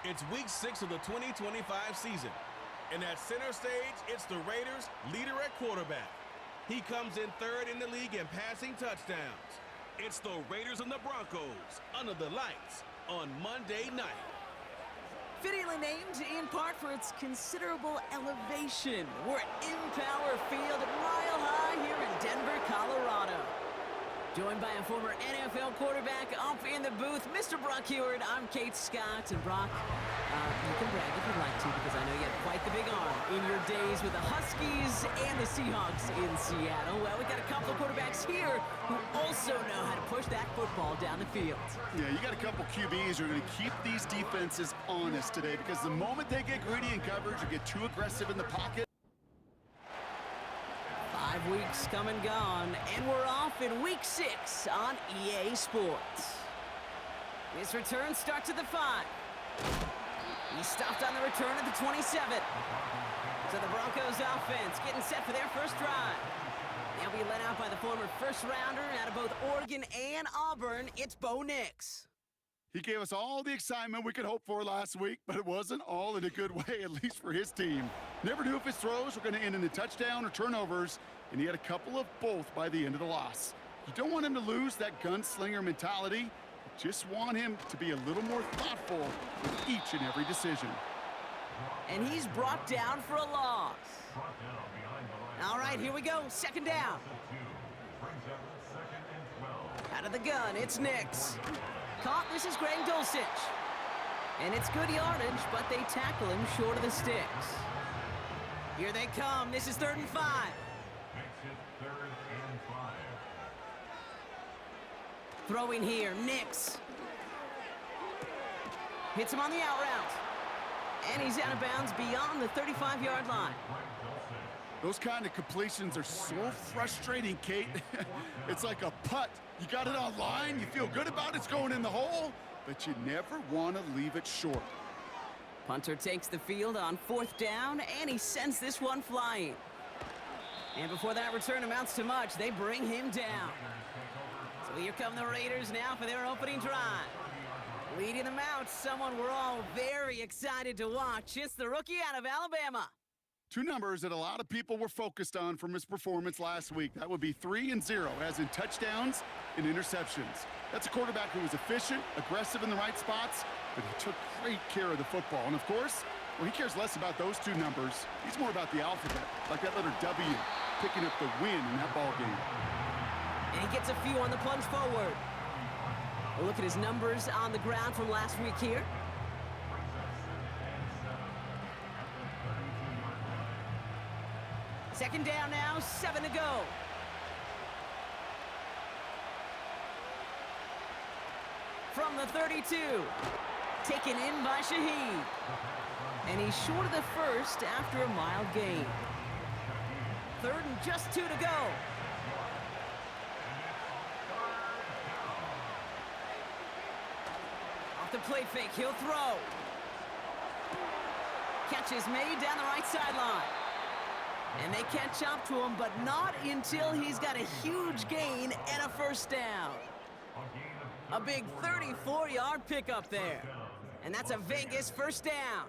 It's week 6 of the 2025 season. And at center stage, it's the Raiders' leader at quarterback. He comes in third in the league in passing touchdowns. It's the Raiders and the Broncos under the lights on Monday night. Fittingly named in part for its considerable elevation. We're at Empower Field at Mile High here in Denver, Colorado. Joined by a former NFL quarterback up in the booth, Mr. Brock Heward. I'm Kate Scott, and Brock, you can brag if you'd like to, because I know you had quite the big arm in your days with the Huskies and the Seahawks in Seattle. Well, we got a couple of quarterbacks here who also know how to push that football down the field. Yeah, you got a couple QBs who are going to keep these defenses honest today, because the moment they get greedy in coverage or get too aggressive in the pocket. 5 weeks come and gone, and we're off in week 6 on EA Sports. This return starts at the 5. He stopped on the return at the 27. So the Broncos offense getting set for their first drive. They'll be led out by the former first-rounder out of both Oregon and Auburn. It's Bo Nix. He gave us all the excitement we could hope for last week, but it wasn't all in a good way, at least for his team. Never knew if his throws were going to end in a touchdown or turnovers, and he had a couple of both by the end of the loss. You don't want him to lose that gunslinger mentality. You just want him to be a little more thoughtful with each and every decision. And he's brought down for a loss. All right, here we go. Second down. Out of the gun, it's Nix. Caught, this is Greg Dulcich. And it's good yardage, but they tackle him short of the sticks. Here they come. This is 3rd and 5. Makes it 3rd and 5. Throwing here, Nix. Hits him on the out route. And he's out of bounds beyond the 35-yard line. Those kind of completions are so frustrating, Kate. It's like a putt. You got it on line, you feel good about it's going in the hole, but you never want to leave it short. Punter takes the field on 4th down, and he sends this one flying. And before that return amounts to much, they bring him down. So here come the Raiders now for their opening drive. Leading them out, someone we're all very excited to watch. It's the rookie out of Alabama. 2 numbers that a lot of people were focused on from his performance last week. That would be 3 and 0, as in touchdowns and interceptions. That's a quarterback who was efficient, aggressive in the right spots, but he took great care of the football. And of course, well, he cares less about those 2 numbers. He's more about the alphabet, like that letter W, picking up the win in that ball game. And he gets a few on the plunge forward. A look at his numbers on the ground from last week here. Second down now, 7 to go. From the 32, taken in by Shaheed. And he's short of the first after a mild gain. 3rd and just 2 to go. Off the play fake, he'll throw. Catch is made down the right sideline. And they catch up to him, but not until he's got a huge gain and a first down. A big 34-yard pickup there. And that's a Vegas first down.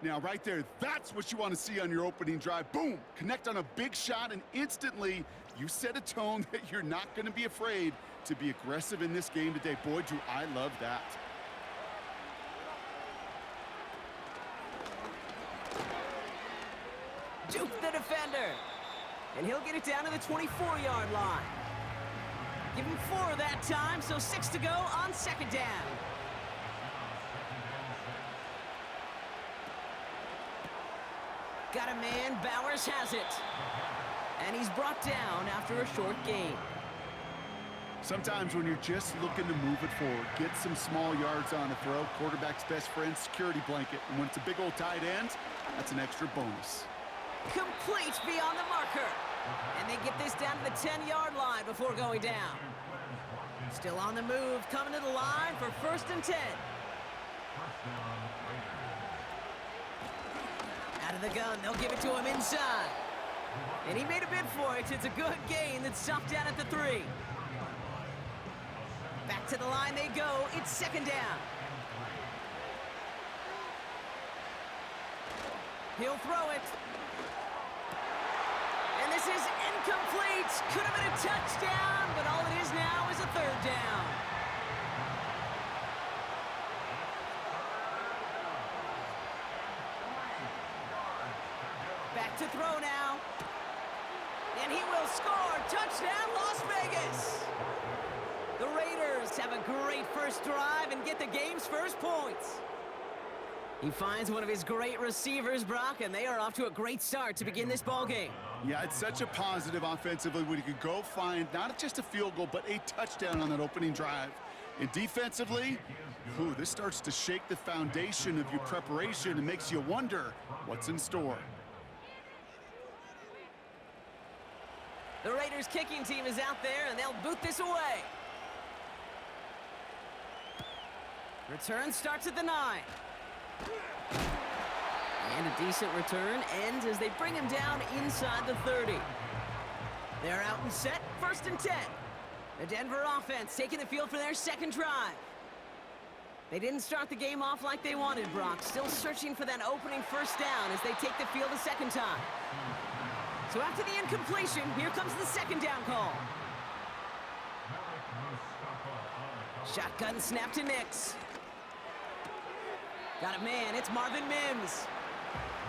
Now, right there, that's what you want to see on your opening drive. Boom! Connect on a big shot, and instantly you set a tone that you're not going to be afraid to be aggressive in this game today. Boy, do I love that. Juke the defender. And he'll get it down to the 24-yard line. Give him 4 that time, so 6 to go on 2nd down. Got a man, Bowers has it. And he's brought down after a short gain. Sometimes when you're just looking to move it forward, get some small yards on a throw, quarterback's best friend, security blanket. And when it's a big old tight end, that's an extra bonus. Complete beyond the marker. And they get this down to the 10-yard line before going down. Still on the move, coming to the line for 1st and 10. Out of the gun, they'll give it to him inside. And he made a bid for it. It's a good gain that's stopped down at the 3. Back to the line they go. It's 2nd down. He'll throw it. And this is incomplete. Could have been a touchdown, but all it is now is a third down. Back to throw now. And he will score. Touchdown, Las Vegas. The Raiders have a great first drive and get the game's first points. He finds one of his great receivers, Brock, and they are off to a great start to begin this ballgame. Yeah, it's such a positive offensively when you could go find not just a field goal, but a touchdown on that opening drive. And defensively, this starts to shake the foundation of your preparation and makes you wonder what's in store. The Raiders' kicking team is out there, and they'll boot this away. Return starts at the 9. And a decent return ends as they bring him down inside the 30. They're out and set, 1st and 10. The Denver offense taking the field for their second drive. They didn't start the game off like they wanted, Brock. Still searching for that opening first down as they take the field a second time. So after the incompletion, here comes the second down call. Shotgun snap to Nix. Got a man, it's Marvin Mims.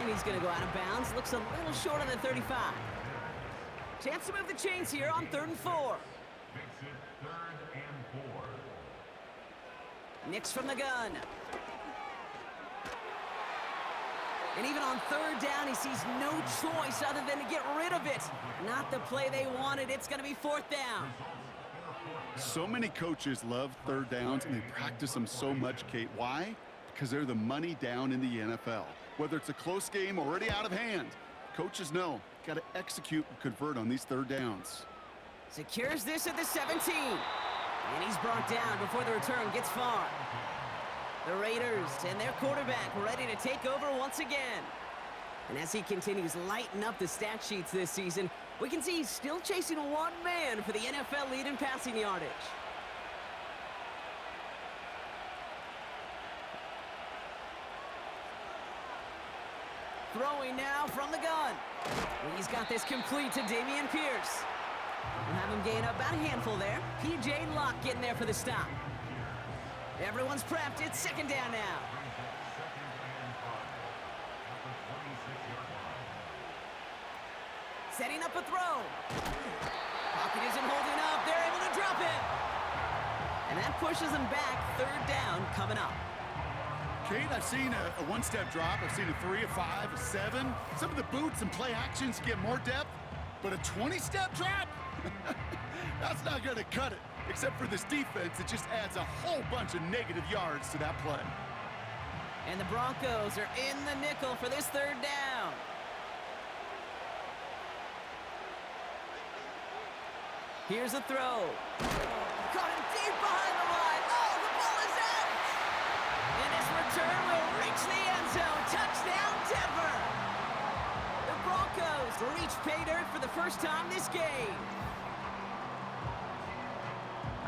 And he's going to go out of bounds. Looks a little short on the 35. Chance to move the chains here on 3rd and 4. Makes it 3rd and 4. Nix from the gun. And even on 3rd down, he sees no choice other than to get rid of it. Not the play they wanted. It's going to be 4th down. So many coaches love 3rd downs, and they practice them so much, Kate. Why? Because they're the money down in the NFL. Whether it's a close game already out of hand, coaches know, got to execute and convert on these 3rd downs. Secures this at the 17. And he's brought down before the return gets far. The Raiders and their quarterback ready to take over once again. And as he continues lighting up the stat sheets this season, we can see he's still chasing one man for the NFL lead in passing yardage. Throwing now from the gun. He's got this complete to Dameon Pierce. We'll have him gain about a handful there. P.J. Locke getting there for the stop. Everyone's prepped. It's 2nd down now. Setting up a throw. Pocket isn't holding up. They're able to drop it. And that pushes them back. 3rd down coming up. Kate, I've seen a one-step drop. I've seen a 3, a 5, a 7. Some of the boots and play actions get more depth, but a 20-step drop? That's not going to cut it. Except for this defense, it just adds a whole bunch of negative yards to that play. And the Broncos are in the nickel for this 3rd down. Here's a throw. Caught him deep behind the line. Oh, the ball is out. And his return will reach the end zone. Touchdown, Denver. The Broncos reach pay dirt for the first time this game.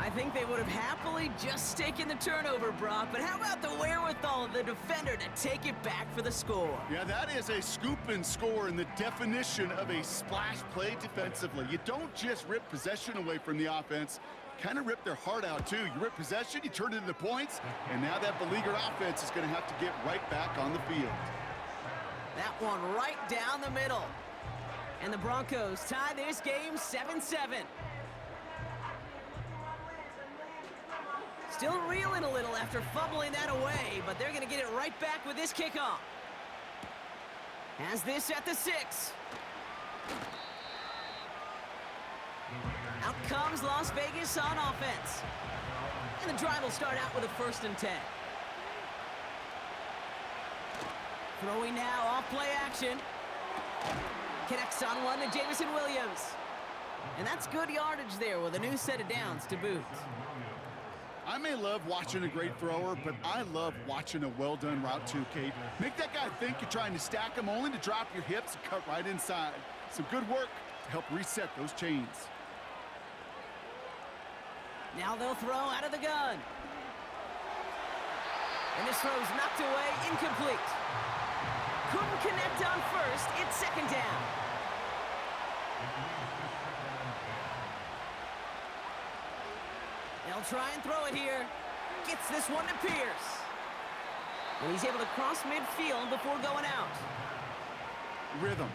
I think they would have happily just taken the turnover, Brock, but how about the wherewithal of the defender to take it back for the score? Yeah, that is a scoop and score in the definition of a splash play defensively. You don't just rip possession away from the offense, kind of rip their heart out too. You rip possession, you turn it into points, and now that beleaguered offense is going to have to get right back on the field. That one right down the middle. And the Broncos tie this game 7-7. Still reeling a little after fumbling that away, but they're going to get it right back with this kickoff. Has this at the 6. Out comes Las Vegas on offense. And the drive will start out with a 1st and 10. Throwing now off play action. Connects on one to Jameson Williams. And that's good yardage there with a new set of downs to boot. I may love watching a great thrower, but I love watching a well-done route too, Kate. Make that guy think you're trying to stack him only to drop your hips and cut right inside. Some good work to help reset those chains. Now they'll throw out of the gun. And this throw's knocked away, incomplete. couldn't connect on first. It's second down. They'll try and throw it here. Gets this one to Pierce. And he's able to cross midfield before going out. Rhythm.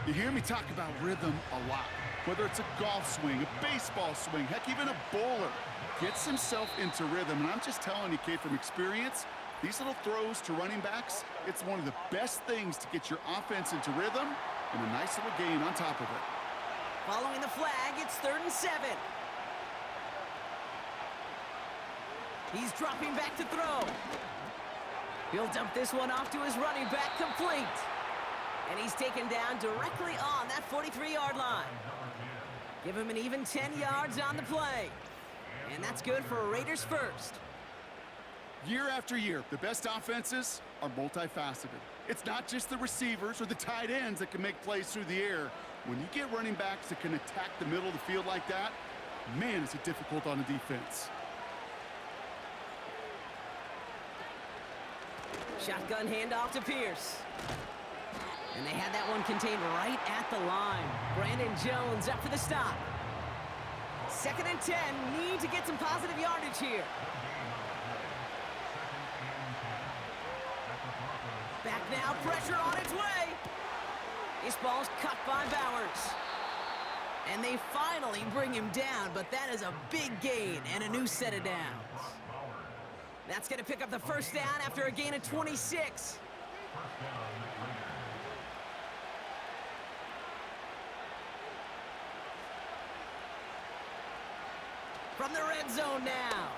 You hear me talk about rhythm a lot. Whether it's a golf swing, a baseball swing, heck, even a bowler gets himself into rhythm. And I'm just telling you, kid, from experience, these little throws to running backs, it's one of the best things to get your offense into rhythm and a nice little gain on top of it. Following the flag, it's 3rd and 7. He's dropping back to throw. He'll dump this one off to his running back, complete. And he's taken down directly on that 43-yard line. Give him an even 10 yards on the play. And that's good for a Raiders first. Year after year, the best offenses are multifaceted. It's not just the receivers or the tight ends that can make plays through the air. When you get running backs that can attack the middle of the field like that, man, is it difficult on a defense. Shotgun handoff to Pierce. And they had that one contained right at the line. Brandon Jones up for the stop. 2nd and 10. Need to get some positive yardage here. Back now, pressure on its way. This ball's cut by Bowers. And they finally bring him down, but that is a big gain and a new set of downs. That's going to pick up the first down after a gain of 26. From the red zone now.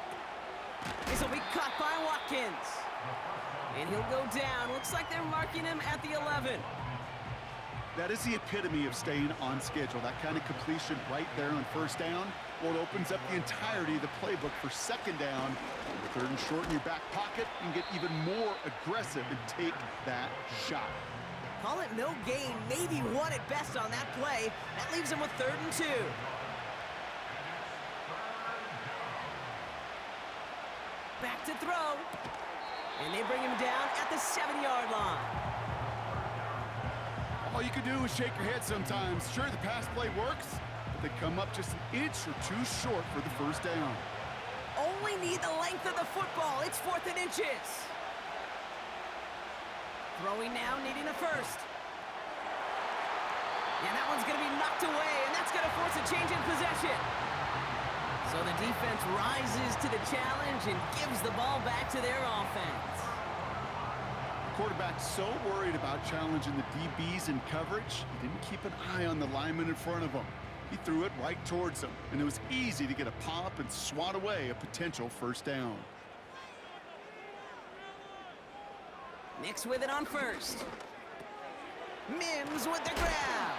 This will be caught by Watkins. And he'll go down. Looks like they're marking him at the 11. That is the epitome of staying on schedule. That kind of completion right there on first down. Well, it opens up the entirety of the playbook for second down. 3rd and short in your back pocket. You can get even more aggressive and take that shot. Call it no gain, maybe one at best on that play. That leaves him with 3rd and 2. Back to throw. And they bring him down at the 7-yard line. All you can do is shake your head sometimes. Sure, the pass play works, but they come up just an inch or two short for the first down. Only need the length of the football. It's 4th and inches. Throwing now, needing a first. And that one's going to be knocked away, and that's going to force a change in possession. So the defense rises to the challenge and gives the ball back to their offense. The quarterback's so worried about challenging the DBs in coverage, he didn't keep an eye on the lineman in front of him. He threw it right towards him, and it was easy to get a pop and swat away a potential first down. Nix with it on first. Mims with the grab.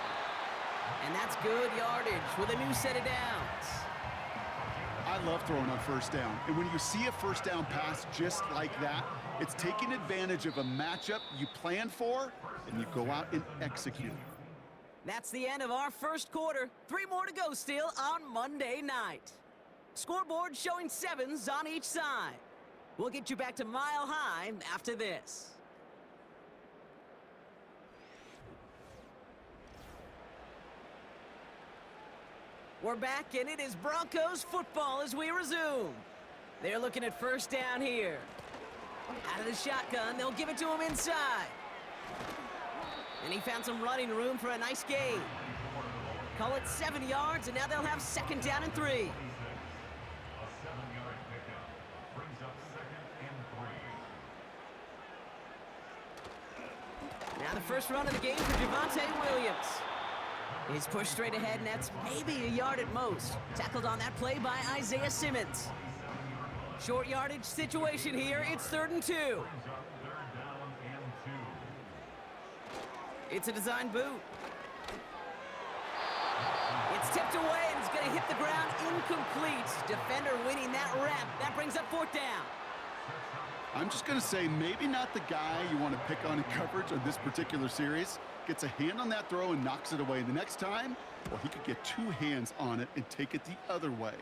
And that's good yardage with a new set of downs. I love throwing on first down. And when you see a first down pass just like that, it's taking advantage of a matchup you planned for, and you go out and execute. That's the end of our first quarter. 3 more to go still on Monday night. Scoreboard showing 7s on each side. We'll get you back to Mile High after this. We're back, and it is Broncos football as we resume. They're looking at first down here. Out of the shotgun, they'll give it to him inside. And he found some running room for a nice gain. Call it 7 yards, and now they'll have 2nd down and 3. A 7-yard pickup brings up 2nd and 3. Now the first run of the game for Javonte Williams. He's pushed straight ahead, and that's maybe a yard at most. Tackled on that play by Isaiah Simmons. Short yardage situation here. It's 3rd and 2. Brings up 3rd down and 2. It's a design boot. It's tipped away, and it's going to hit the ground incomplete. Defender winning that rep. That brings up 4th down. I'm just going to say maybe not the guy you want to pick on in coverage on this particular series. Gets a hand on that throw and knocks it away. The next time, well, he could get 2 hands on it and take it the other way.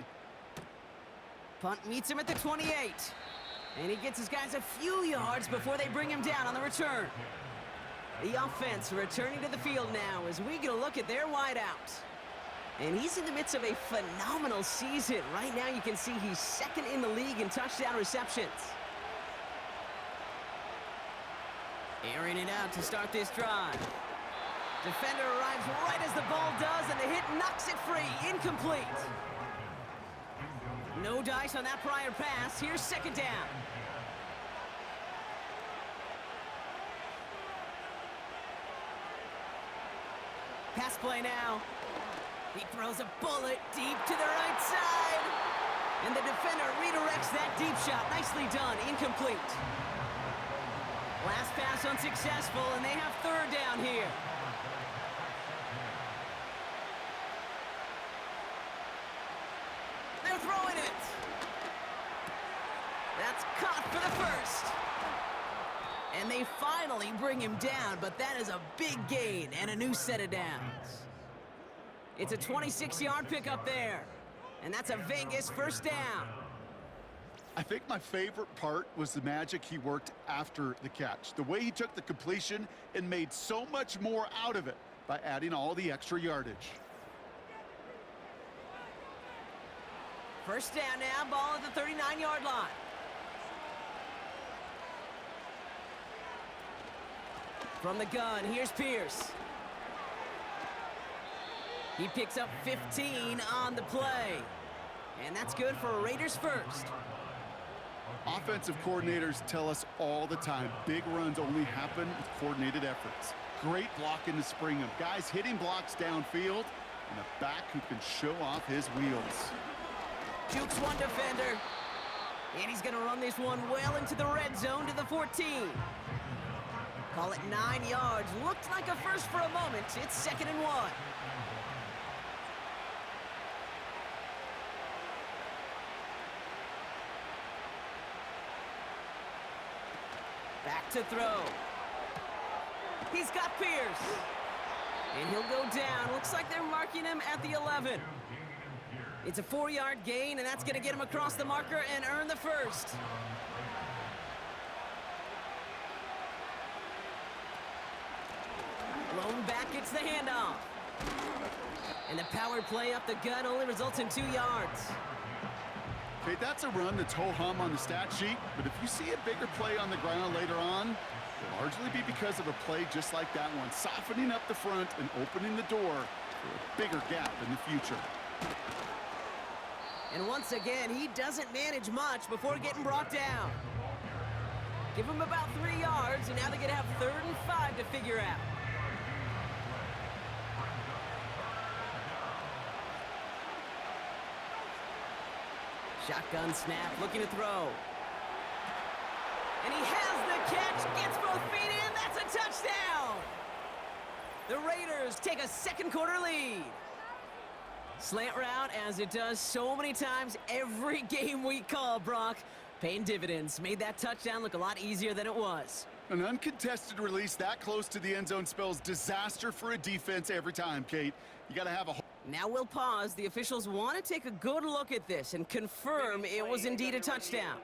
Punt meets him at the 28. And he gets his guys a few yards before they bring him down on the return. The offense returning to the field now as we get a look at their wideouts. And he's in the midst of a phenomenal season. Right now you can see he's second in the league in touchdown receptions. Airing it out to start this drive. Defender arrives right as the ball does, and the hit knocks it free. Incomplete. No dice on that prior pass. Here's second down. Pass play now. He throws a bullet deep to the right side. And the defender redirects that deep shot. Nicely done. Incomplete. Last pass unsuccessful, and they have third down here. They're throwing it. That's caught for the first. And they finally bring him down, but that is a big gain and a new set of downs. It's a 26-yard pickup there. And that's a Vegas first down. I think my favorite part was the magic he worked after the catch. The way he took the completion and made so much more out of it by adding all the extra yardage. First down now, ball at the 39-yard line. From the gun, here's Pierce. He picks up 15 on the play. And that's good for Raiders first. Offensive coordinators tell us all the time, big runs only happen with coordinated efforts. Great blocking to spring them. Guys hitting blocks downfield, and a back who can show off his wheels. Jukes one defender. And he's going to run this one well into the red zone to the 14. Call it 9 yards. Looked like a first for a moment. It's 2nd and 1. Back to throw. He's got Pierce. And he'll go down. Looks like they're marking him at the 11. It's a 4-yard gain, and that's going to get him across the marker and earn the first. Blown back, gets the handoff. And the power play up the gut only results in 2 yards. Okay, that's a run that's ho-hum on the stat sheet, but if you see a bigger play on the ground later on, it'll largely be because of a play just like that one, softening up the front and opening the door for a bigger gap in the future. And once again, he doesn't manage much before getting brought down. Give him about 3 yards, and now they're going to have 3rd and 5 to figure out. Shotgun snap, looking to throw. And he has the catch, gets both feet in, that's a touchdown! The Raiders take a second quarter lead. Slant route, as it does so many times every game we call, Brock. Paying dividends, made that touchdown look a lot easier than it was. An uncontested release that close to the end zone spells disaster for a defense every time, Kate. You got to have a... Now we'll pause. The officials want to take a good look at this and confirm it was indeed a touchdown.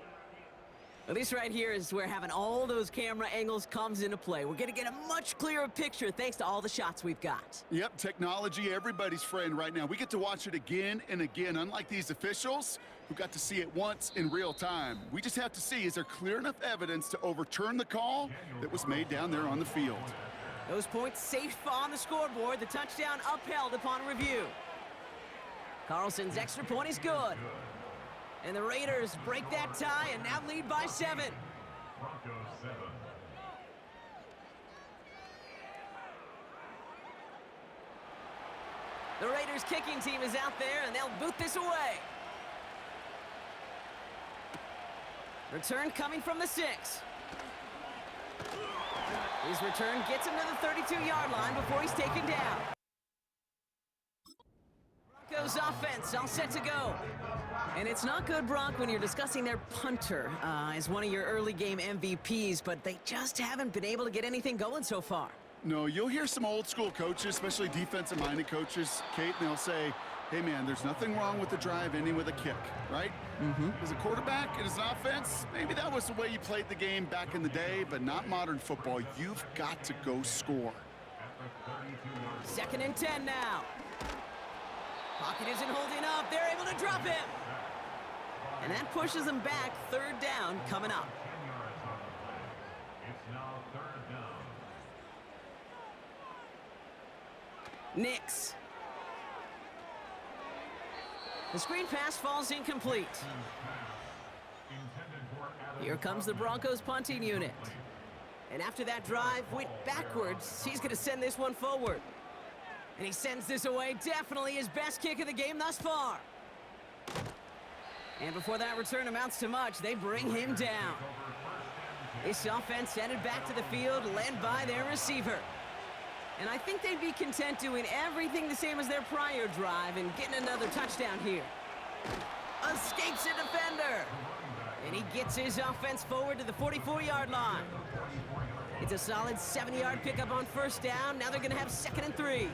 Well, this right here is where having all those camera angles comes into play. We're going to get a much clearer picture thanks to all the shots we've got. Yep, technology, everybody's friend right now. We get to watch it again and again, unlike these officials who got to see it once in real time. We just have to see, is there clear enough evidence to overturn the call that was made down there on the field? Those points safe on the scoreboard. The touchdown upheld upon review. Carlson's extra point is good. And the Raiders break that tie and now lead by 7. Broncos 7. The Raiders kicking team is out there and they'll boot this away. Return coming from the 6. His return gets him to the 32-yard line before he's taken down. Broncos offense all set to go. And it's not good, Brock, when you're discussing their punter as one of your early game MVPs, but they just haven't been able to get anything going so far. No, you'll hear some old school coaches, especially defensive-minded coaches, Kate, and they'll say, Hey, man, there's nothing wrong with the drive ending with a kick, right? As a quarterback and as an offense, maybe that was the way you played the game back in the day, but not modern football. You've got to go score. 2nd and 10 now. Pocket isn't holding up. They're able to drop him. And that pushes them back. 3rd down coming up. It's now 3rd down. Nix. The screen pass falls incomplete. Here comes the Broncos punting unit. And after that drive went backwards, he's going to send this one forward. And he sends this away. Definitely his best kick of the game thus far. And before that return amounts to much, they bring him down. This offense headed back to the field, led by their receiver. And I think they'd be content doing everything the same as their prior drive and getting another touchdown here. Escapes a defender. And he gets his offense forward to the 44-yard line. It's a solid 70-yard pickup on 1st down. Now they're going to have 2nd and 3.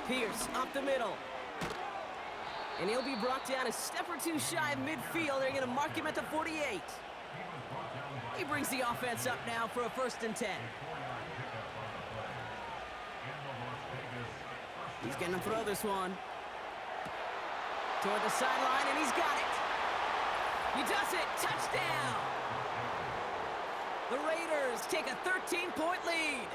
Pierce up the middle. And he'll be brought down a step or two shy of midfield. They're going to mark him at the 48. He brings the offense up now for a 1st and 10. He's going to throw this one. Toward the sideline, and he's got it. He does it. Touchdown. The Raiders take a 13-point lead.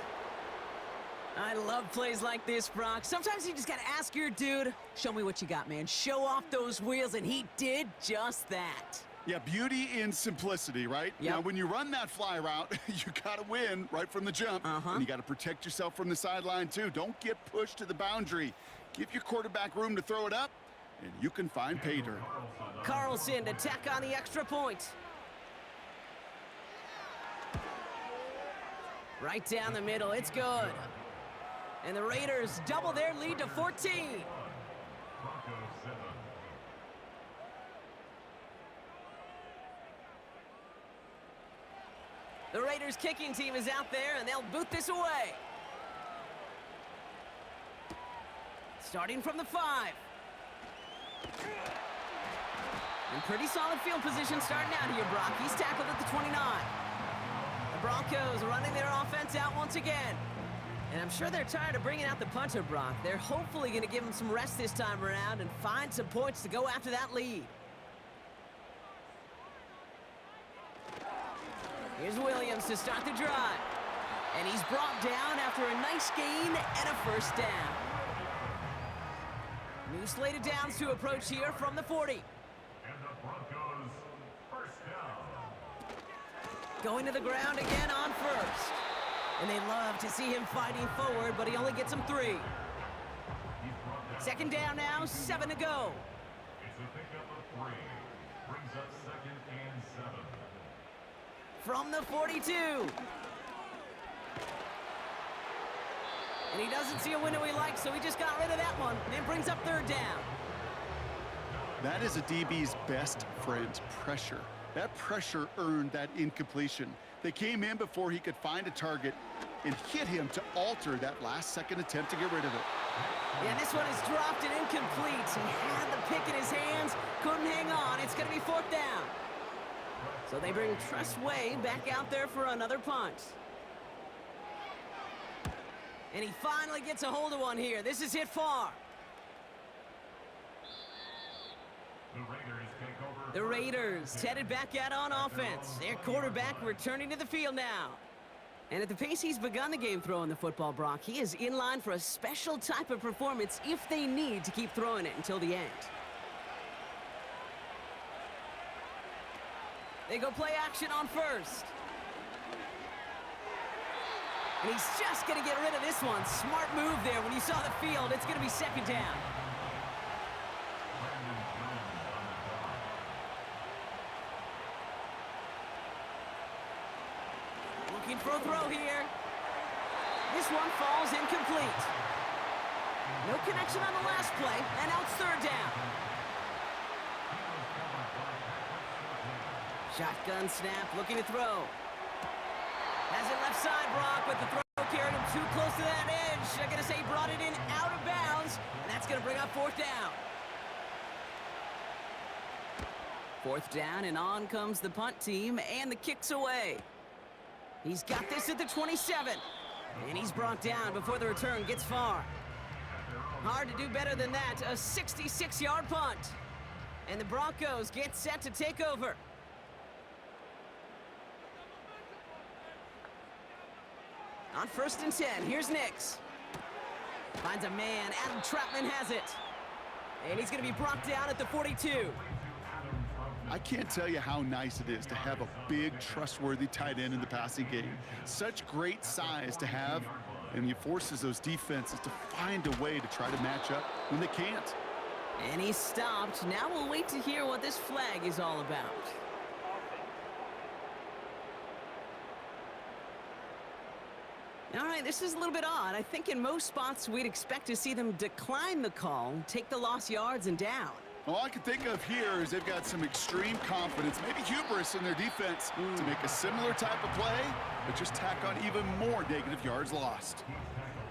I love plays like this, Brock. Sometimes you just got to ask your dude, show me what you got, man. Show off those wheels, and he did just that. Yeah, beauty in simplicity, right? Yep. Now, when you run that fly route, you got to win right from the jump. And you got to protect yourself from the sideline, too. Don't get pushed to the boundary. Give your quarterback room to throw it up, and you can find pay dirt. Carlson to tack on the extra point. Right down the middle. It's good. And the Raiders double their lead to 14. Broncos 7. The Raiders kicking team is out there, and they'll boot this away. Starting from the 5. And pretty solid field position starting out here, Brock. He's tackled at the 29. The Broncos running their offense out once again. And I'm sure they're tired of bringing out the punter, Brock. They're hopefully going to give him some rest this time around and find some points to go after that lead. Here's Williams to start the drive. And he's brought down after a nice gain and a 1st down. New slate of downs to approach here from the 40. And the Broncos 1st down. Going to the ground again on 1st. And they love to see him fighting forward, but he only gets them 3. 2nd down now, 7 to go. It's a pickup of 3. Brings up 2nd and 7. From the 42. And he doesn't see a window he likes, so he just got rid of that one. And it brings up 3rd down. That is a DB's best friend, pressure. That pressure earned that incompletion. They came in before he could find a target and hit him to alter that last-second attempt to get rid of it. Yeah, this one is dropped and incomplete. He had the pick in his hands, couldn't hang on. It's going to be 4th down. So they bring Tressway back out there for another punt. And he finally gets a hold of one here. This is hit far. The Raiders headed back out on offense. Their quarterback returning to the field now. And at the pace he's begun the game throwing the football, Brock, he is in line for a special type of performance if they need to keep throwing it until the end. They go play action on 1st. And he's just going to get rid of this one. Smart move there when you saw the field. It's going to be 2nd down. Looking for a throw here. This one falls incomplete. No connection on the last play, and now it's 3rd down. Shotgun snap, looking to throw. Has it left side, Brock, but the throw carried him too close to that edge. I'm going to say he brought it in out of bounds, and that's going to bring up fourth down. Fourth down, and on comes the punt team, and the kick's away. He's got this at the 27, and he's brought down before the return gets far. Hard to do better than that, a 66-yard punt. And the Broncos get set to take over. On 1st and 10, here's Nix. Finds a man, Adam Troutman has it. And he's going to be brought down at the 42. I can't tell you how nice it is to have a big, trustworthy tight end in the passing game. Such great size to have, and he forces those defenses to find a way to try to match up when they can't. And he's stopped. Now we'll wait to hear what this flag is all about. All right, this is a little bit odd. I think in most spots we'd expect to see them decline the call, take the lost yards and down. All I can think of here is they've got some extreme confidence, maybe hubris in their defense to make a similar type of play, but just tack on even more negative yards lost.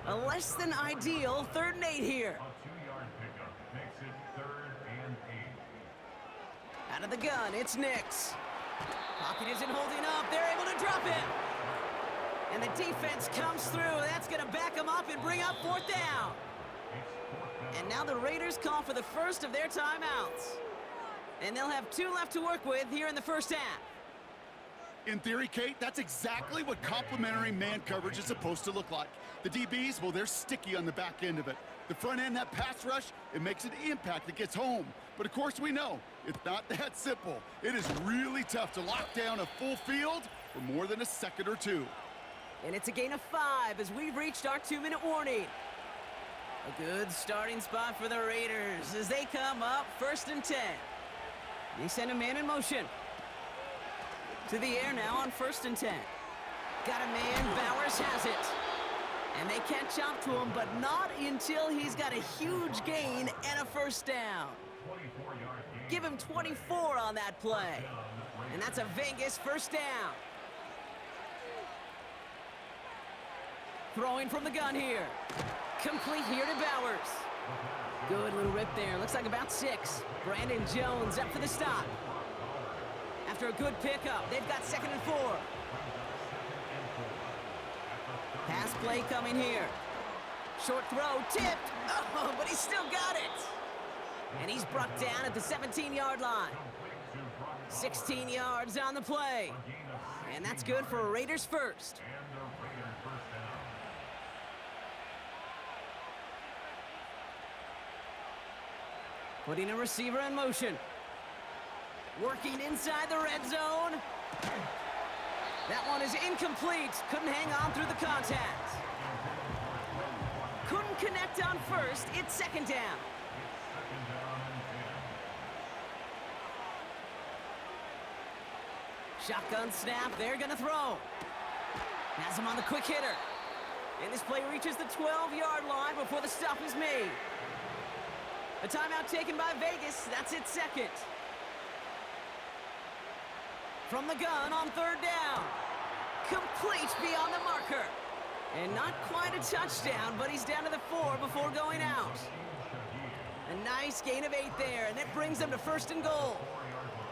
A less than ideal 3rd and 8 here. A 2-yard pickup makes it 3rd and 8. Out of the gun, it's Nix. Pocket isn't holding up. They're able to drop it. And the defense comes through. That's going to back them up and bring up 4th down. And now the Raiders call for the first of their timeouts. And they'll have 2 left to work with here in the first half. In theory, Kate, that's exactly what complementary man coverage is supposed to look like. The DBs, well, they're sticky on the back end of it. The front end, that pass rush, it makes an impact that gets home. But of course we know, it's not that simple. It is really tough to lock down a full field for more than a second or two. And it's a gain of 5 as we've reached our 2-minute warning. A good starting spot for the Raiders as they come up 1st and 10. They send a man in motion. To the air now on 1st and 10. Got a man, Bowers has it. And they catch up to him, but not until he's got a huge gain and a 1st down. Give him 24 on that play. And that's a Vegas 1st down. Throwing from the gun here. Complete here to Bowers. Good little rip there. Looks like about 6. Brandon Jones up for the stop. After a good pickup, they've got 2nd and 4. Pass play coming here. Short throw, tipped. Oh, but he's still got it. And he's brought down at the 17-yard line. 16 yards on the play. And that's good for a Raiders first. Putting a receiver in motion. Working inside the red zone. That one is incomplete. Couldn't hang on through the contact. Couldn't connect on 1st. It's 2nd down. Shotgun snap. They're going to throw. Has him on the quick hitter. And this play reaches the 12-yard line before the stop is made. A timeout taken by Vegas. That's its 2nd. From the gun on 3rd down. Complete beyond the marker. And not quite a touchdown, but he's down to the 4 before going out. A nice gain of 8 there, and it brings them to 1st and goal.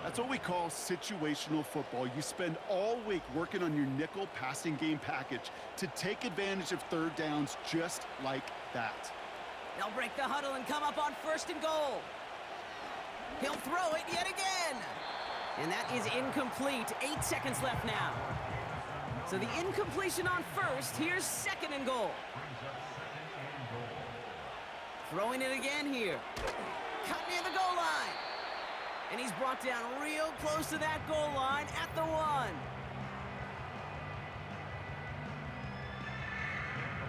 That's what we call situational football. You spend all week working on your nickel passing game package to take advantage of 3rd downs just like that. They'll break the huddle and come up on 1st and goal. He'll throw it yet again. And that is incomplete. 8 seconds left now. So the incompletion on 1st. Here's 2nd and goal. Throwing it again here. Cut near the goal line. And he's brought down real close to that goal line at the 1.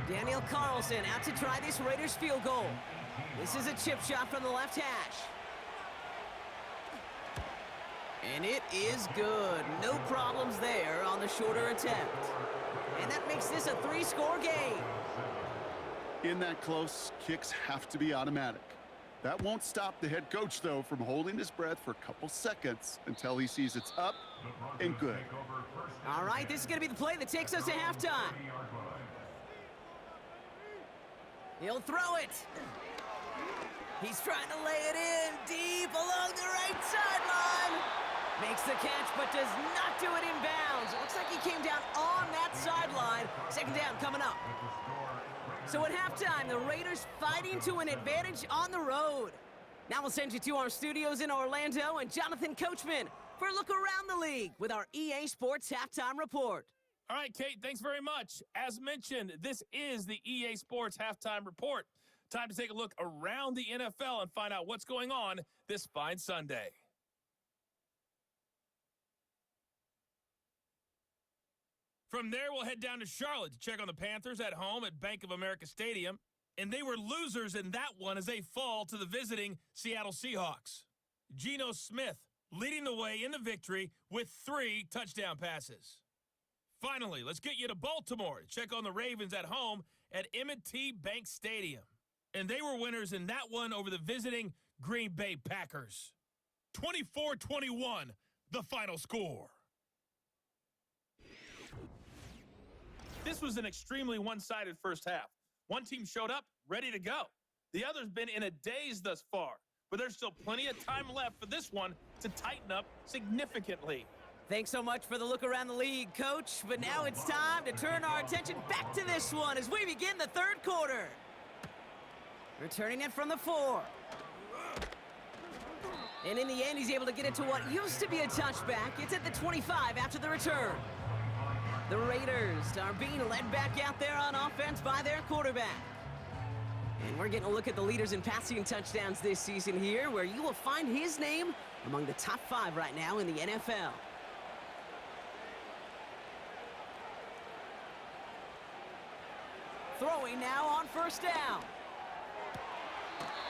Daniel Carlson out to try this Raiders field goal. This is a chip shot from the left hash. And it is good. No problems there on the shorter attempt. And that makes this a 3-score game. In that close, kicks have to be automatic. That won't stop the head coach, though, from holding his breath for a couple seconds until he sees it's up and good. All right, this is going to be the play that takes us to halftime. He'll throw it. He's trying to lay it in deep along the right sideline. Makes the catch, but does not do it in bounds. It looks like he came down on that sideline. Second down coming up. So at halftime, the Raiders fighting to an advantage on the road. Now we'll send you to our studios in Orlando and Jonathan Coachman for a look around the league with our EA Sports Halftime Report. All right, Kate, thanks very much. As mentioned, this is the EA Sports Halftime Report. Time to take a look around the NFL and find out what's going on this fine Sunday. From there, we'll head down to Charlotte to check on the Panthers at home at Bank of America Stadium. And they were losers in that one as they fall to the visiting Seattle Seahawks. Geno Smith leading the way in the victory with 3 touchdown passes. Finally, let's get you to Baltimore to check on the Ravens at home at M&T Bank Stadium. And they were winners in that one over the visiting Green Bay Packers. 24-21, the final score. This was an extremely one-sided first half. One team showed up, ready to go. The other's been in a daze thus far, but there's still plenty of time left for this one to tighten up significantly. Thanks so much for the look around the league, Coach. But now it's time to turn our attention back to this one as we begin the third quarter. Returning it from the 4. And in the end, he's able to get it to what used to be a touchback. It's at the 25 after the return. The Raiders are being led back out there on offense by their quarterback. And we're getting a look at the leaders in passing touchdowns this season here, where you will find his name among the top 5 right now in the NFL. Throwing now on first down.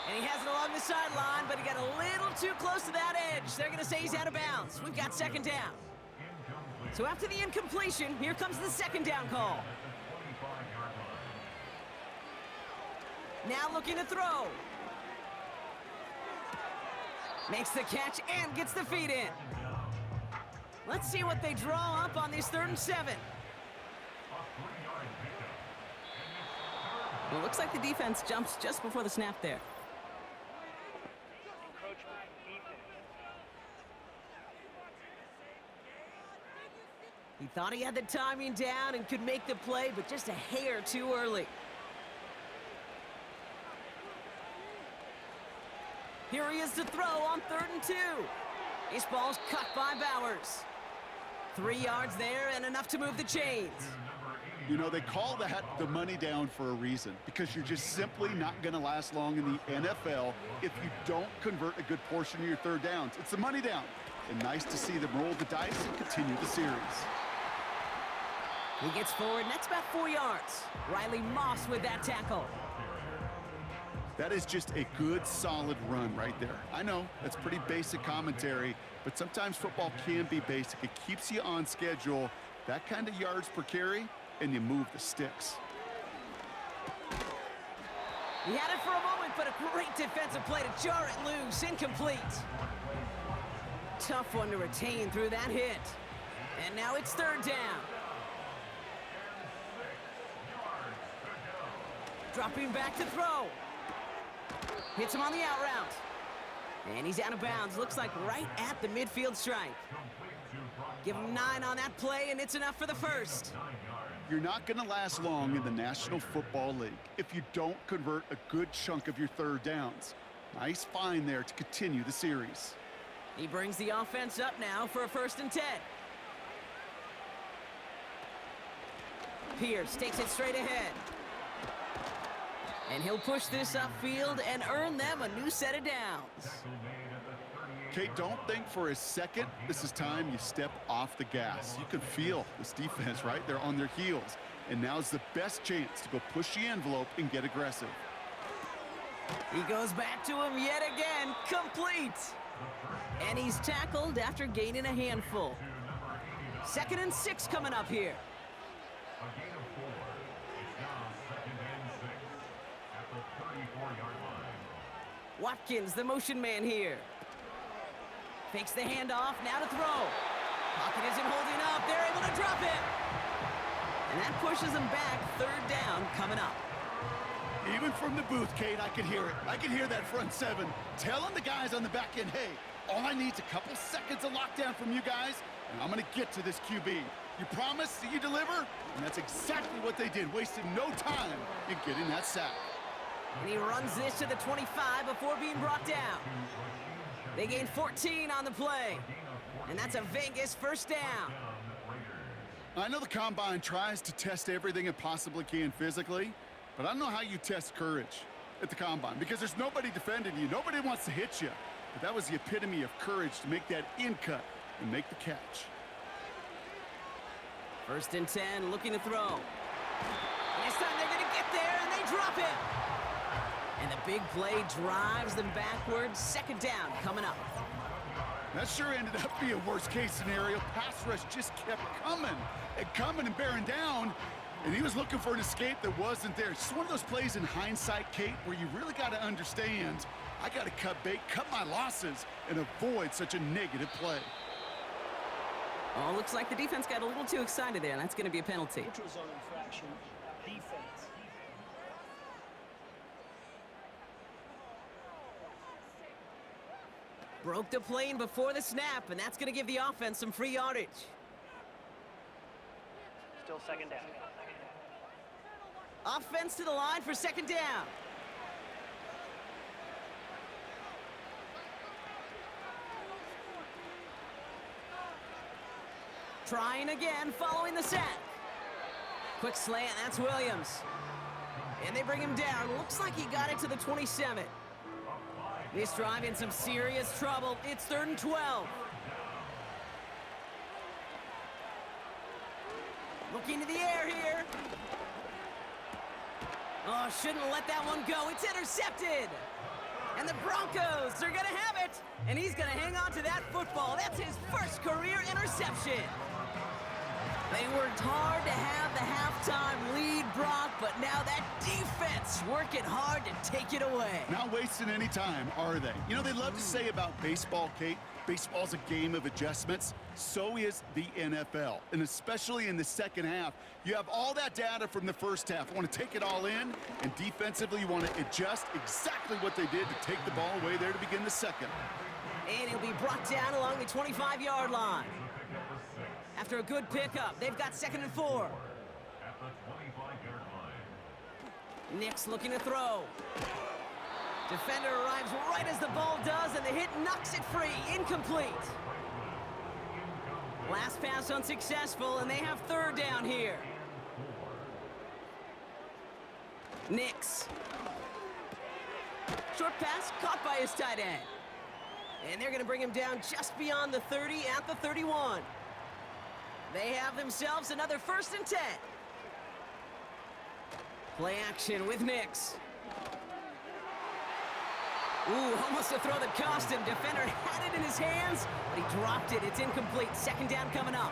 And he has it along the sideline, but he got a little too close to that edge. They're going to say he's out of bounds. We've got second down. So after the incompletion, here comes the second down call. Now looking to throw. Makes the catch and gets the feet in. Let's see what they draw up on this 3rd and 7. Well, it looks like the defense jumps just before the snap there. He thought he had the timing down and could make the play, but just a hair too early. Here he is to throw on 3rd and 2. This ball's cut by Bowers. 3 yards there and enough to move the chains. You know, they call that the money down for a reason, because you're just simply not going to last long in the NFL if you don't convert a good portion of your third downs. It's the money down. And nice to see them roll the dice and continue the series. He gets forward, and that's about 4 yards. Riley Moss with that tackle. That is just a good, solid run right there. I know, that's pretty basic commentary, but sometimes football can be basic. It keeps you on schedule, that kind of yards per carry, and you move the sticks. He had it for a moment, but a great defensive play to jar it loose. Incomplete. Tough one to retain through that hit. And now it's 3rd down. Dropping back to throw. Hits him on the out route. And he's out of bounds. Looks like right at the midfield stripe. Give him 9 on that play, and it's enough for the first. You're not going to last long in the National Football League if you don't convert a good chunk of your third downs. Nice find there to continue the series. He brings the offense up now for a 1st and 10. Pierce takes it straight ahead. And he'll push this upfield and earn them a new set of downs. Kate, don't think for a second this is time you step off the gas. You can feel this defense, right? They're on their heels. And now's the best chance to go push the envelope and get aggressive. He goes back to him yet again. Complete. And he's tackled after gaining a handful. 2nd and 6 coming up here. A gain of 4. It's now 2nd and 6 at the 34-yard line. Watkins, the motion man here. Fakes the handoff, now to throw. Pocket isn't holding up, they're able to drop it. And that pushes them back, third down coming up. Even from the booth, Kate, I could hear it. I could hear that front seven telling the guys on the back end, hey, all I need is a couple seconds of lockdown from you guys, and I'm going to get to this QB. You promise that you deliver? And that's exactly what they did, wasting no time in getting that sack. And he runs this to the 25 before being brought down. They gain 14 on the play. And that's a Vegas first down. I know the Combine tries to test everything it possibly can physically, but I don't know how you test courage at the Combine because there's nobody defending you. Nobody wants to hit you. But that was the epitome of courage to make that in cut and make the catch. First and 10, looking to throw. This time they're going to get there, and they drop it. And the big play drives them backwards. Second down coming up. That sure ended up being a worst-case scenario. Pass rush just kept coming and bearing down, and he was looking for an escape that wasn't there. It's just one of those plays in hindsight, Kate, where you really got to understand, I got to cut bait, cut my losses, and avoid such a negative play. Oh, looks like the defense got a little too excited there, and that's going to be a penalty. Neutral zone infraction, defense. Broke the plane before the snap, and that's going to give the offense some free yardage. Still second down. Offense to the line for second down. Trying again, following the sack. Quick slant, that's Williams. And they bring him down. Looks like he got it to the 27. This drive in some serious trouble. It's 3rd and 12. Looking to the air here. Oh, shouldn't let that one go. It's intercepted. And the Broncos are going to have it. And he's going to hang on to that football. That's his first career interception. They worked hard to have the halftime lead, Brock, but now that defense working hard to take it away. Not wasting any time, are they? You know, they love to say about baseball, Kate, baseball's a game of adjustments. So is the NFL, and especially in the second half. You have all that data from the first half. You want to take it all in, and defensively you want to adjust exactly what they did to take the ball away there to begin the second. And he'll be brought down along the 25-yard line. After a good pickup, they've got 2nd and 4. At the 25-yard line. Nick's looking to throw. Defender arrives right as the ball does, and the hit knocks it free. Incomplete. Last pass unsuccessful, and they have 3rd down here. Nix. Short pass caught by his tight end. And they're going to bring him down just beyond the 30 at the 31. They have themselves another 1st and 10. Play action with Nix. Ooh, almost a throw that cost him. Defender had it in his hands, but he dropped it. It's incomplete. 2nd down coming up.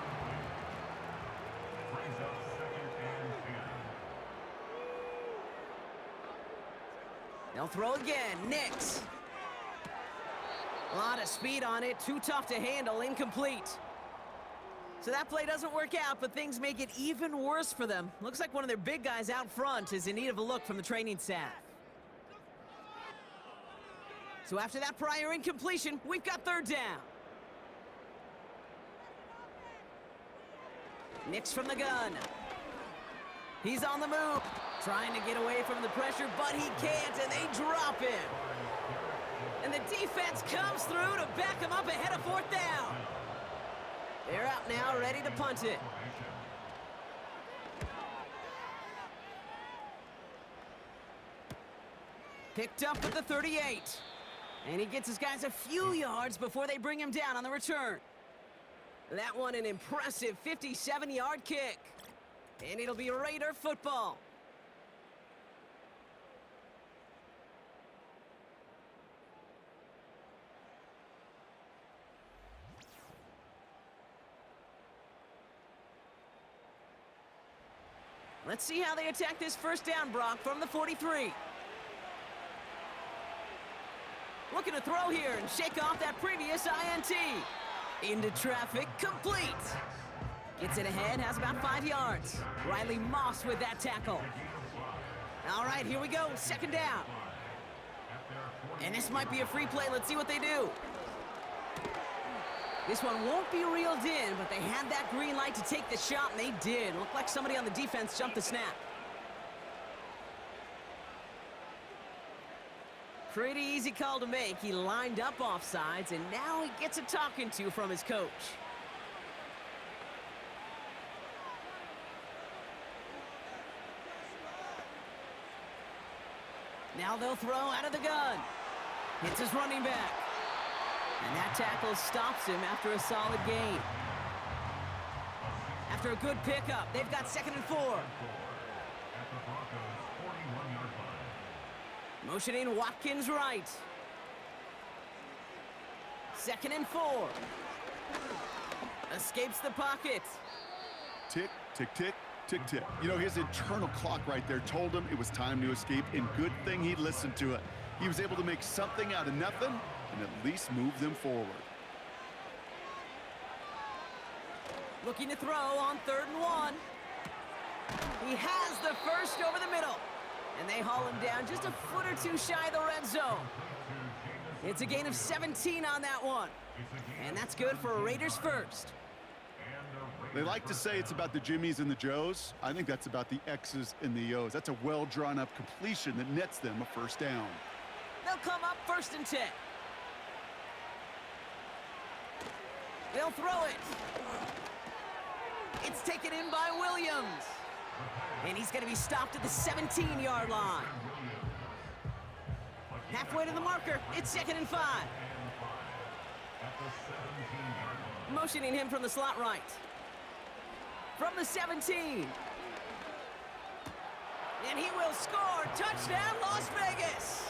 Brings up 2nd and 10. They'll throw again. Nix. A lot of speed on it. Too tough to handle. Incomplete. So that play doesn't work out, but things make it even worse for them. Looks like one of their big guys out front is in need of a look from the training staff. So after that prior incompletion, we've got 3rd down. Nix from the gun. He's on the move. Trying to get away from the pressure, but he can't, and they drop him. And the defense comes through to back him up ahead of 4th down. They're out now, ready to punt it. Picked up at the 38. And he gets his guys a few yards before they bring him down on the return. That one an impressive 57-yard kick. And it'll be Raider football. Let's see how they attack this 1st down, Brock, from the 43. Looking to throw here and shake off that previous INT. Into traffic, complete. Gets it ahead, has about 5 yards. Riley Moss with that tackle. All right, here we go, second down. And this might be a free play. Let's see what they do. This one won't be reeled in, but they had that green light to take the shot, and they did. Looked like somebody on the defense jumped the snap. Pretty easy call to make. He lined up offsides, and now he gets a talking to from his coach. Now they'll throw out of the gun. Hits his running back. And that tackle stops him after a solid gain. After a good pickup, they've got 2nd and 4. Motioning Watkins right. 2nd and 4. Escapes the pocket. Tick, tick, tick, tick, tick. You know, his internal clock right there told him it was time to escape, and good thing he listened to it. He was able to make something out of nothing and at least move them forward. Looking to throw on 3rd and 1. He has the first over the middle. And they haul him down just a foot or two shy of the red zone. It's a gain of 17 on that one. And that's good for a Raiders first. They like to say it's about the Jimmies and the Joes. I think that's about the X's and the O's. That's a well-drawn-up completion that nets them a first down. They'll come up 1st and 10. They'll throw it. It's taken in by Williams. And he's going to be stopped at the 17-yard line. Halfway to the marker, it's 2nd and 5. Motioning him from the slot right. From the 17. And he will score. Touchdown, Las Vegas.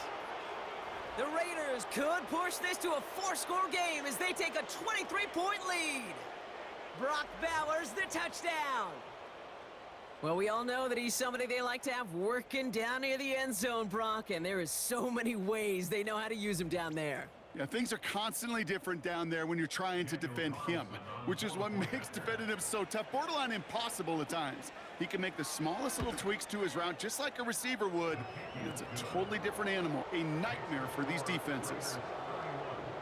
The Raiders could push this to a 4-score game as they take a 23-point lead. Brock Bowers, the touchdown. Well, we all know that he's somebody they like to have working down near the end zone, Brock, and there is so many ways they know how to use him down there. Yeah, things are constantly different down there when you're trying to defend him, which is what makes defending him so tough, borderline impossible at times. He can make the smallest little tweaks to his route just like a receiver would, and it's a totally different animal, a nightmare for these defenses.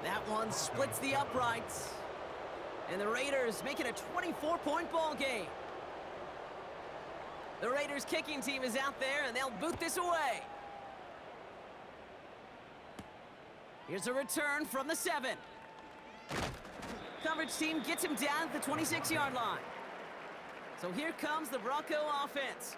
That one splits the uprights, and the Raiders make it a 24-point ball game. The Raiders kicking team is out there, and they'll boot this away. Here's a return from the 7. Coverage team gets him down at the 26-yard line. So here comes the Bronco offense.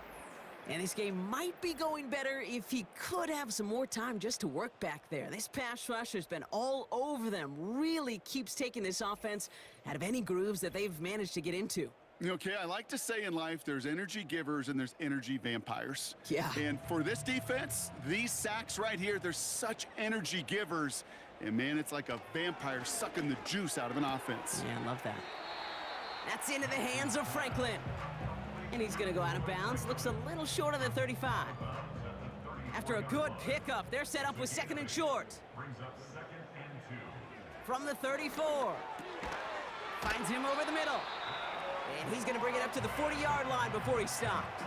And this game might be going better if he could have some more time just to work back there. This pass rush has been all over them. Really keeps taking this offense out of any grooves that they've managed to get into. Okay, I like to say in life there's energy givers and there's energy vampires. Yeah. And for this defense, these sacks right here, they're such energy givers. And man, it's like a vampire sucking the juice out of an offense. Yeah, I love that. That's into the hands of Franklin. And he's going to go out of bounds. Looks a little short of the 35. After a good pickup, they're set up with 2nd and short. From the 34. Finds him over the middle. And he's going to bring it up to the 40-yard line before he's stopped.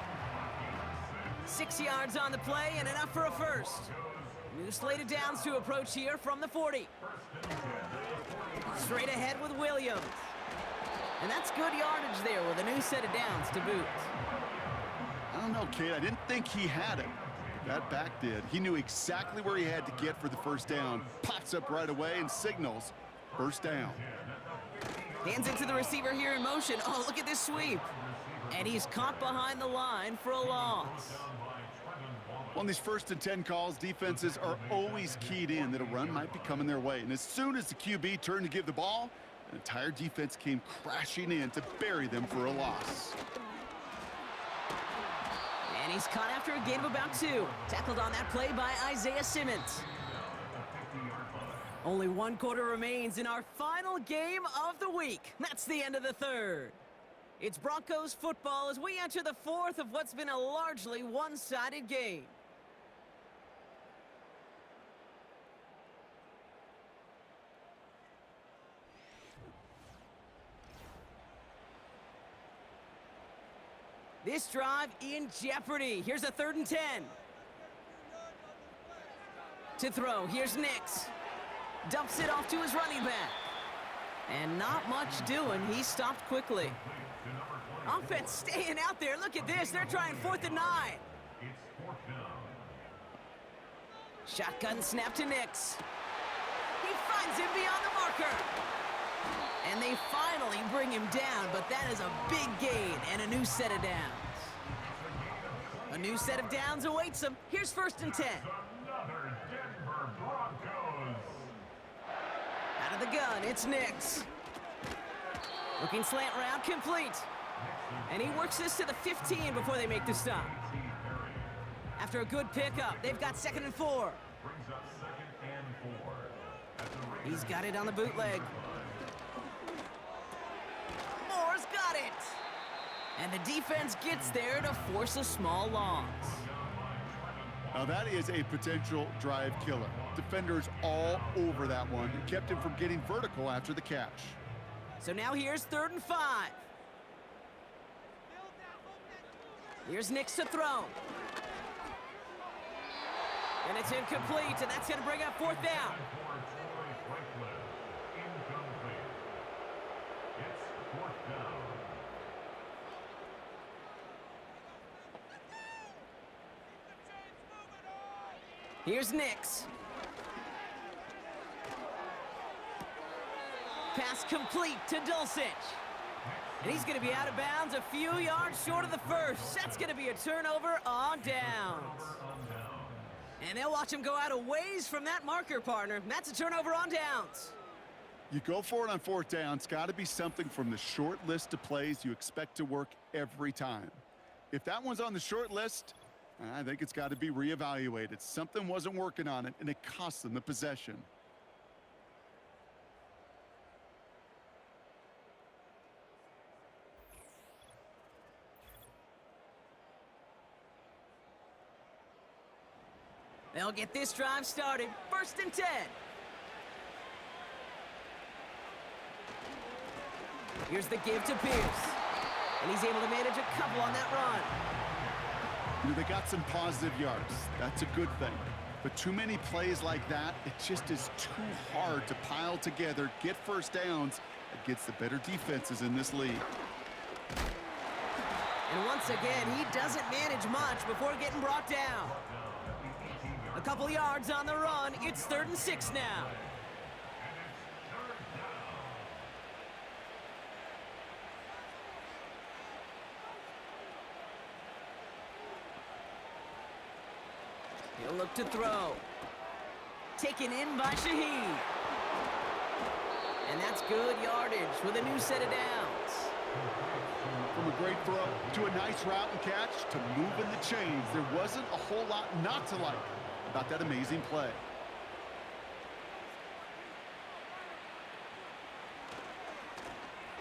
6 yards on the play and enough for a first. New slate of downs to approach here from the 40. Straight ahead with Williams. And that's good yardage there with a new set of downs to boot. I don't know, Kate. I didn't think he had it. That back did. He knew exactly where he had to get for the first down. Pops up right away and signals first down. Hands it to the receiver here in motion. Oh, look at this sweep. And he's caught behind the line for a loss. On these 1st and 10 calls, defenses are always keyed in that a run might be coming their way. And as soon as the QB turned to give the ball, the entire defense came crashing in to bury them for a loss. And he's caught after a gain of about 2. Tackled on that play by Isaiah Simmons. Only 1 quarter remains in our final game of the week. That's the end of the 3rd. It's Broncos football as we enter the 4th of what's been a largely one-sided game. This drive in jeopardy. Here's a 3rd and 10. To throw, here's Nix. Dumps it off to his running back. And not much doing. He stopped quickly. Offense staying out there. Look at this. They're trying 4th and 9. It's 4th down. Shotgun snap to Nix. He finds him beyond the marker. And they finally bring him down, but that is a big gain and a new set of downs. A new set of downs awaits him. Here's 1st and 10. Another Denver Broncos. Out of the gun, it's Nix. Looking slant route, complete. And he works this to the 15 before they make the stop. After a good pickup, they've got 2nd and 4. Brings up 2nd and 4. He's got it on the bootleg. Moore's got it. And the defense gets there to force a small loss. Now that is a potential drive killer. Defenders all over that one. It kept him from getting vertical after the catch. So now here's 3rd and 5. Here's Nix to throw. And it's incomplete, and that's going to bring up 4th down. Incomplete. It's 4th down. Here's Nix. Pass complete to Dulcich. And he's going to be out of bounds a few yards short of the first. That's going to be a turnover on downs. And they'll watch him go out a ways from that marker, partner. That's a turnover on downs. You go for it on 4th down. It's got to be something from the short list of plays you expect to work every time. If that one's on the short list, I think it's got to be reevaluated. Something wasn't working on it, and it cost them the possession. They'll get this drive started. 1st and 10. Here's the give to Pierce. And he's able to manage a couple on that run. You know, they got some positive yards. That's a good thing. But too many plays like that, it just is too hard to pile together, get 1st downs against the better defenses in this league. And once again, he doesn't manage much before getting brought down. A couple yards on the run. It's 3rd and 6 now. He'll look to throw. Taken in by Shaheed. And that's good yardage with a new set of downs. From a great throw to a nice route and catch to moving the chains, there wasn't a whole lot not to like about that amazing play.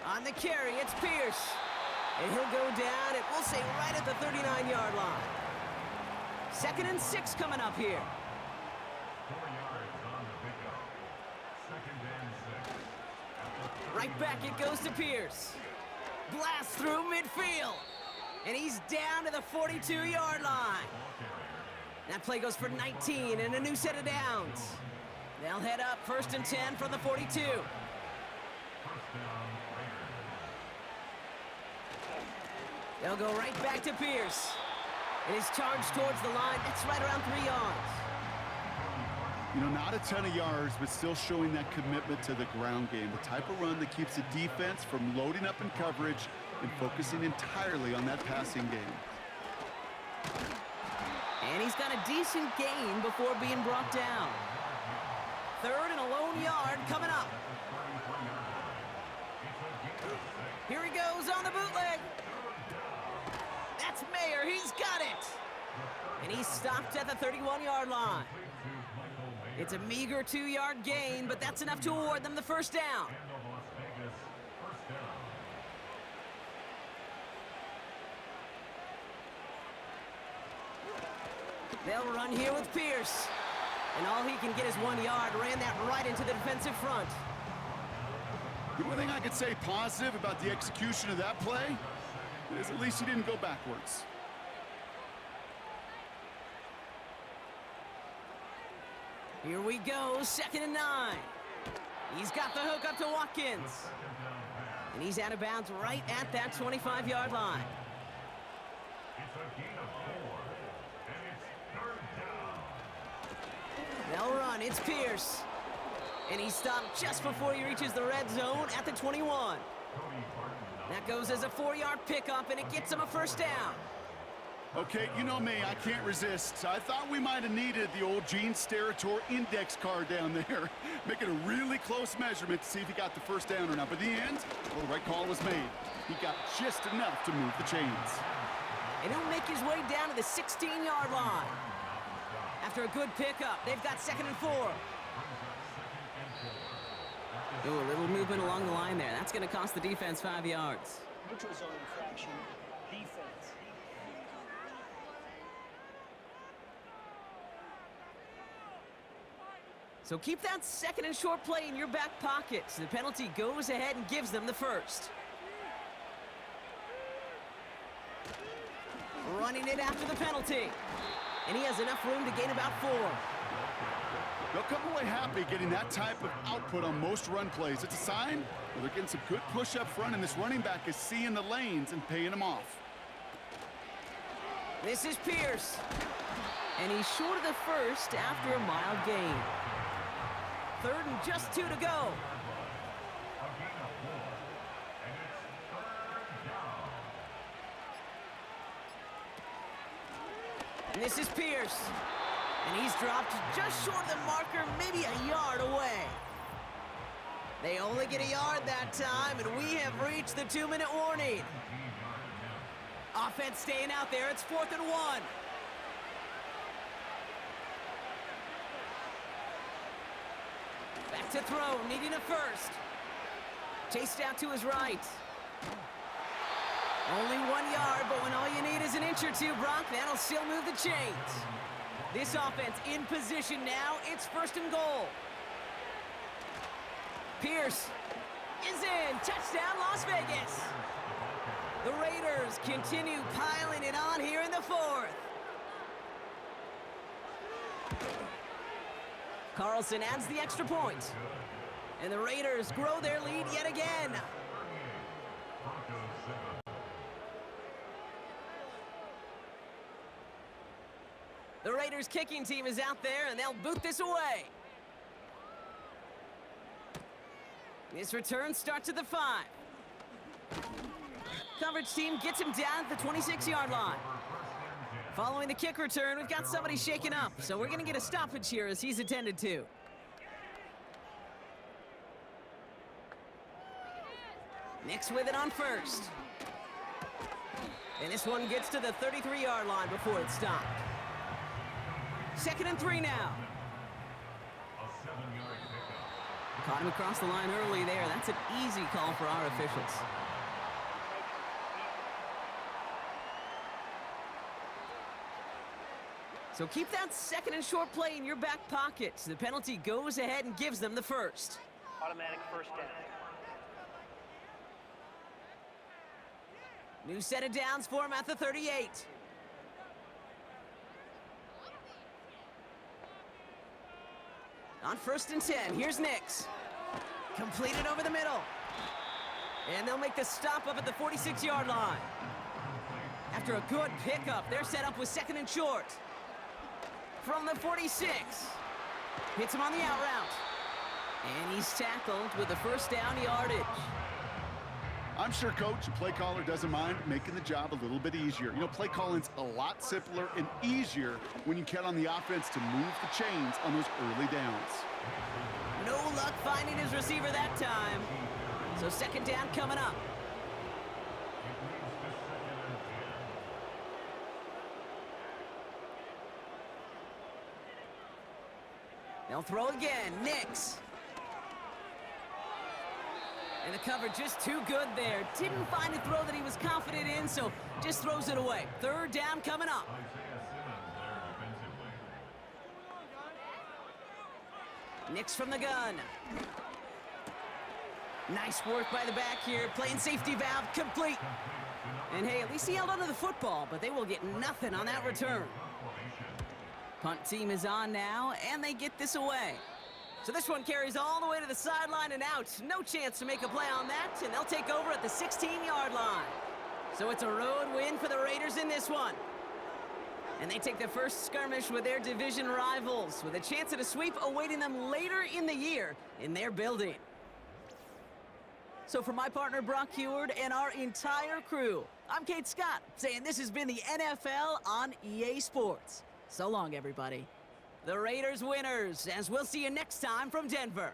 On the carry, it's Pierce. And he'll go down, it will say right at the 39-yard line. 2nd and 6 coming up here. 4 yards on the pickup. 2nd and 6. Right back it goes to Pierce. Blast through midfield. And he's down to the 42-yard line. That play goes for 19 and a new set of downs. They'll head up 1st and 10 from the 42. They'll go right back to Pierce. And his charge towards the line, that's right around 3 yards. You know, not a ton of yards, but still showing that commitment to the ground game. The type of run that keeps the defense from loading up in coverage and focusing entirely on that passing game. And he's got a decent gain before being brought down. 3rd and a lone yard coming up. Here he goes on the bootleg. That's Mayer, he's got it. And he's stopped at the 31-yard line. It's a meager 2-yard gain, but that's enough to award them the 1st down. They'll run here with Pierce. And all he can get is 1 yard. Ran that right into the defensive front. The one thing I could say positive about the execution of that play, At least he didn't go backwards. Here we go, 2nd and 9. He's got the hook up to Watkins. And he's out of bounds right at that 25-yard line. It's a gain of 4, and it's 3rd down. They'll run, it's Pierce. And he's stopped just before he reaches the red zone at the 21. That goes as a 4-yard pickup, and it gets him a 1st down. Okay, you know me, I can't resist. I thought we might have needed the old Gene Steratore index card down there. Making a really close measurement to see if he got the 1st down or not. But in the end, well, the right call was made. He got just enough to move the chains. And he'll make his way down to the 16-yard line. After a good pickup, they've got 2nd and 4. Ooh, a little movement along the line there. That's going to cost the defense 5 yards. Neutral zone infraction. Defense. So keep that 2nd and short play in your back pocket. So the penalty goes ahead and gives them the 1st. Running it after the penalty. And he has enough room to gain about 4. They'll come away happy getting that type of output on most run plays. It's a sign that they're getting some good push up front, and this running back is seeing the lanes and paying them off. This is Pierce. And he's short of the 1st after a mild gain. 3rd and just 2 to go. And this is Pierce. And he's dropped just short of the marker, maybe a yard away. They only get a yard that time, and we have reached the 2-minute warning. Offense staying out there. It's 4th and 1. Back to throw, needing a 1st. Chased out to his right. Only 1 yard, but when all you need is an inch or two, Bronk, that'll still move the chains. This offense in position now. It's 1st and goal. Pierce is in. Touchdown, Las Vegas. The Raiders continue piling it on here in the 4th. Carlson adds the extra point. And the Raiders grow their lead yet again. The Raiders kicking team is out there, and they'll boot this away. This return starts at the 5. Coverage team gets him down at the 26-yard line. Following the kick return, we've got somebody shaken up, so we're going to get a stoppage here as he's attended to. Nix with it on 1st. And this one gets to the 33-yard line before it's stopped. 2nd and 3 now. Caught him across the line early there. That's an easy call for our officials. So keep that 2nd and short play in your back pocket. So the penalty goes ahead and gives them the 1st. Automatic 1st down. New set of downs for him at the 38. On 1st and 10, here's Nix. Completed over the middle. And they'll make the stop up at the 46-yard line. After a good pickup, they're set up with 2nd and short. From the 46. Hits him on the out route. And he's tackled with the 1st down yardage. I'm sure coach and play caller doesn't mind making the job a little bit easier. You know, play calling's a lot simpler and easier when you count on the offense to move the chains on those early downs. No luck finding his receiver that time. So 2nd down coming up. They'll throw again. Nix. And the coverage just too good there. Didn't find a throw that he was confident in, so just throws it away. 3rd down coming up. Nix from the gun. Nice work by the back here. Playing safety valve complete. And hey, at least he held onto the football, but they will get nothing on that return. Punt team is on now, and they get this away. So this one carries all the way to the sideline and out. No chance to make a play on that, and they'll take over at the 16-yard line. So it's a road win for the Raiders in this one. And they take their first skirmish with their division rivals, with a chance at a sweep awaiting them later in the year in their building. So for my partner Brock Heward and our entire crew, I'm Kate Scott, saying this has been the NFL on EA Sports. So long, everybody. The Raiders winners, as we'll see you next time from Denver.